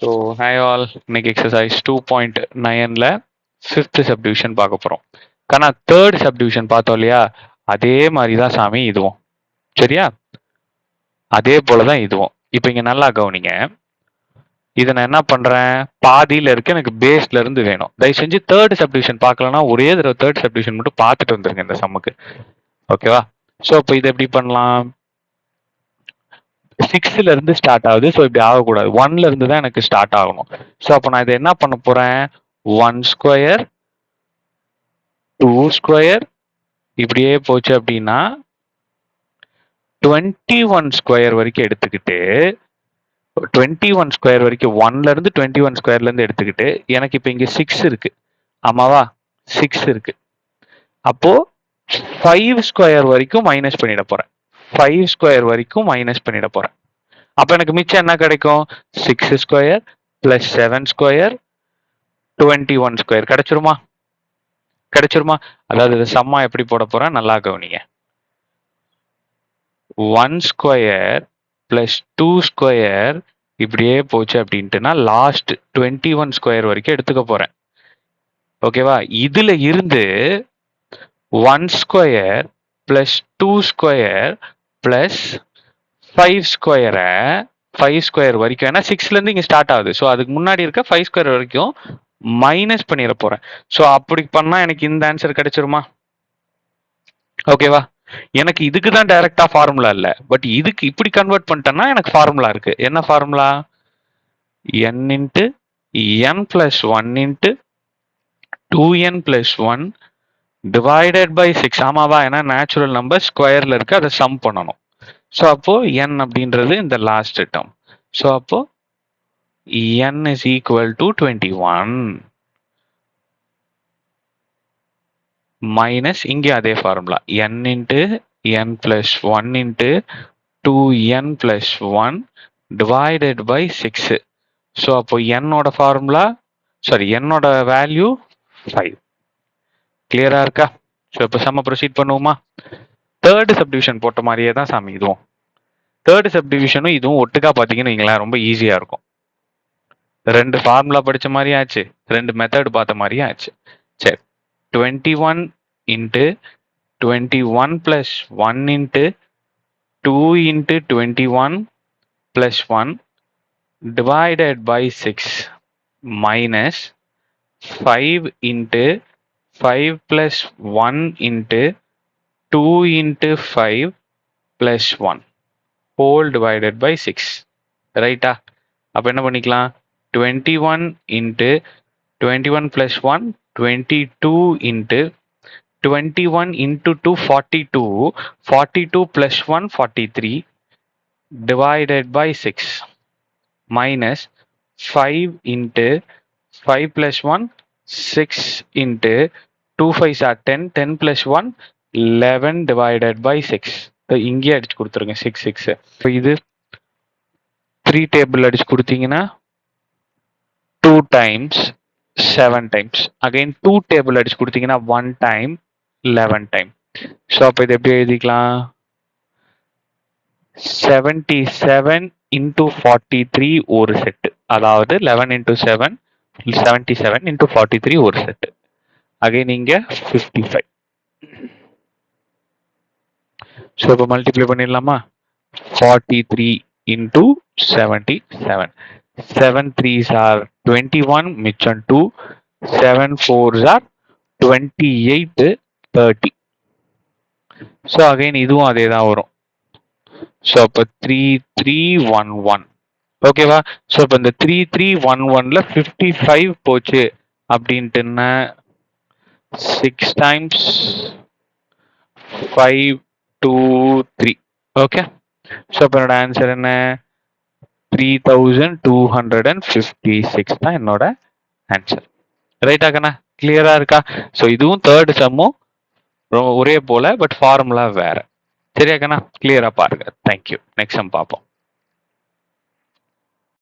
So hi all, இன்னைக்கு exercise 2.9ல fifth subdivision பார்க்க போகிறோம். ஆனால் தேர்ட் சப்டிவிஷன் பார்த்தோம் இல்லையா, அதே மாதிரி தான் சாமி இதுவும். சரியா? அதே போல தான் இதுவும். இப்போ இங்கே நல்லா கவனிங்க. இதை நான் என்ன பண்ணுறேன், பாதியில் இருக்க எனக்கு பேஸ்ல இருந்து வேணும். தயவு செஞ்சு தேர்ட் சப்டிவிஷன் பார்க்கலன்னா ஒரே தடவை தேர்ட் சப்டிவிஷன் மட்டும் பார்த்துட்டு வந்துருங்க இந்த சம்முக்கு. ஓகேவா? ஸோ இப்போ இதை எப்படி பண்ணலாம்? 6ல இருந்து ஸ்டார்ட் ஆகுது. ஸோ இப்படி ஆகக்கூடாது. 1ல இருந்து தான் எனக்கு ஸ்டார்ட் ஆகணும். ஸோ அப்போ நான் இதை என்ன பண்ண போறேன், 1 ஸ்கொயர் 2 ஸ்கொயர் இப்படியே போச்சு அப்படின்னா 21 ஸ்கொயர் வரைக்கும் எடுத்துக்கிட்டு 21 ஸ்கொயர் வரைக்கும் 1ல இருந்து 21 ஸ்கொயர்ல இருந்து எடுத்துக்கிட்டு எனக்கு இப்போ இங்க 6 இருக்கு. ஆமாவா? 6 இருக்கு. அப்போ 5 ஸ்கொயர் வரைக்கும் மைனஸ் பண்ணிட போறேன். 5 ஸ்கொயர் வரைக்கும் மைனஸ் பண்ணிட போறேன். அப்ப எனக்கு மிச்சம் என்ன கிடைக்கும், 6 ஸ்கொயர் பிளஸ் 7 ஸ்கொயர் 21 ஸ்கொயர் கிடைச்சிருமா? கிடைச்சிருமா? அதாவது இது சம்மா எப்படி போட போறேன் நல்லா கவனிங்க. 1 ஸ்கொயர் பிளஸ் 2 ஸ்கொயர் இப்படியே போச்சு அப்படின்ட்டுனா லாஸ்ட் 21 ஸ்கொயர் வரைக்கும் எடுத்துக்க போறேன். ஓகேவா? இதுல இருந்து 1 ஸ்கொயர் பிளஸ் 2 ஸ்கொயர் பிளஸ் 5 ஸ்கொயரை 5 ஸ்கொயர் வரைக்கும், ஏன்னா 6ல இருந்து இங்க ஸ்டார்ட் ஆகுது. ஸோ அதுக்கு முன்னாடி இருக்க 5 ஸ்கொயர் வரைக்கும் மைனஸ் பண்ணிட போறேன். ஸோ அப்படி பண்ணா எனக்கு இந்த ஆன்சர் கிடைச்சிருமா? ஓகேவா? எனக்கு இதுக்கு தான் டைரக்டா ஃபார்முலா இல்ல, பட் இதுக்கு இப்படி கன்வெர்ட் பண்ணிட்டேன்னா எனக்கு ஃபார்முலா இருக்கு. என்ன formula? n into n plus 1 into 2n plus 1 divided by 6. ஆமாவா? ஏன்னா நேச்சுரல் நம்பர் ஸ்கொயர்ல இருக்கு, அதை சம் பண்ணணும். ஸோ அப்போ n அப்படின்றது இந்த லாஸ்ட் டேர்ம். ஸோ அப்போ n is equal to 21 minus இங்கே அதே formula n into n plus 1 into 2n plus 1 divided by 6. So அப்போ என்னோட ஃபார்முலா என்னோட வேல்யூ 5. கிளியரா இருக்கா? ஸோ இப்போ சம்ம ப்ரொசீட் பண்ணுவோமா? தேர்ட் சப்டிவிஷன் போட்ட மாதிரியே தான் சாமி இதுவும். தேர்ட் சப்டிவிஷனும் இதுவும் ஒட்டுக்கா பார்த்தீங்கன்னு வைங்களேன், ரொம்ப ஈஸியா இருக்கும். ரெண்டு ஃபார்முலா படிச்ச மாதிரியும் ஆச்சு, ரெண்டு மெத்தட் பார்த்த மாதிரியும் ஆச்சு. சரி, 21 into 21 plus 1 into 2 into 21 plus 1 divided by 6 minus 5 into 5 plus 1 into 2 into 5 plus 1 whole divided by 6. ரைட்டா? அப்போ என்ன பண்ணிக்கலாம், 21 into 21 plus 1 22 into 21 into 2 42 42 plus 1 43 divided by 6 minus 5 into 5 plus 1 6 into 2 5 are 10 10 plus 1 11 divided by 6. இங்கே அடிச்சு கொடுத்துருங்க 6 6. இப்போ இது 3 table அடிச்சு கொடுத்தீங்கன்னா 2 டைம்ஸ் 7 டைம்ஸ். அகைன் 2 டேபிள் அடிச்சு கொடுத்தீங்கன்னா 1 டைம் 11 டைம். ஸோ அப்போ இது எப்படி எழுதிக்கலாம், 77 இன்டூ 43 ஒரு செட்டு. அதாவது 11 இன்டூ 7 77 இன்டூ 43 ஒரு செட்டு. அகைன் இங்க 55. ஸோ இப்போ மல்டிப்ளை பண்ணிடலாமா? 43 இன்டூ 77. 7 3s are 21, மிச்சம் 2. 7 4s are 28 30. ஸோ அகைன் இதுவும் அதே தான் வரும். ஸோ அப்போ 3311. ஓகேவா? ஸோ இப்போ இந்த 3311ல 55 போச்சு அப்படின்ட்டுன்னா 6 டைம்ஸ் 5 2 3. ஓகே? ஸோ அப்போ என்னோட ஆன்சர் என்ன, 3256 தான் என்னோட ஆன்சர். ரைட்டா கண்ணா? கிளியரா இருக்கா? ஸோ இதுவும் தேர்ட் சம்மும் ஒரே போல, பட் ஃபார்முலா வேற. சரியா கண்ணா? கிளியரா பாருங்க. தேங்க்யூ. நெக்ஸ்ட் சம் பார்ப்போம்.